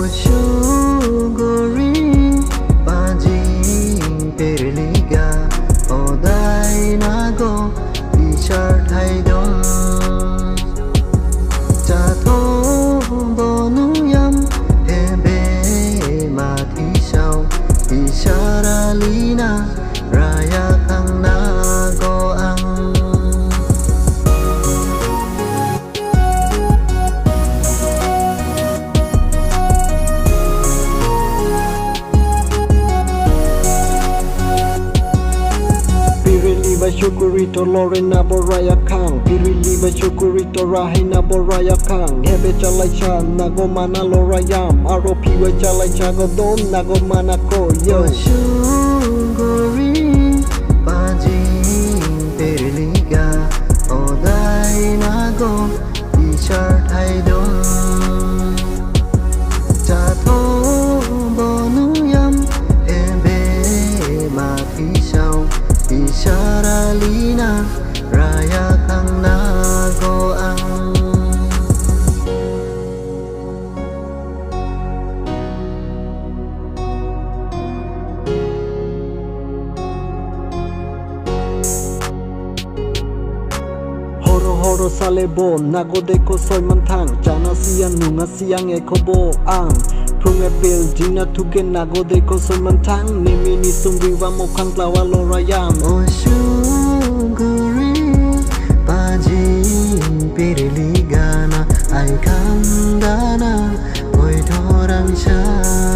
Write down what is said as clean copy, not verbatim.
Oshuguri Baji Perliga Odai Nago Ishar Thaidon Chato Bonuyam Hebe Mati Shao Ishara Lina Raya Kang Nago Ang Shukurito Lorena Boraya Kang Pirili Shukurito Rahina Boraya Kang Hebe Chalaicha Nagomana Lorayam Aropi Chalaicha Godom Nagomana Ko Yo Oshuguri Baji Perliga Odai Nago Ishar Thaidon Chato Bonuyam Hebe Mati Shao Ishara Lina Raya Kang Nago Ang Horo Salebo Nagodeko Soy Mantang Jana Siang Nunga Siang Ekobo Ang Prunga Bil Jina Tuke Nagodeko Soy Mantang Nemini Sumbiwa Mokang Lawa Lorayam Oshuguri Baji Perligana Aikam Dana Oi Dorang Sha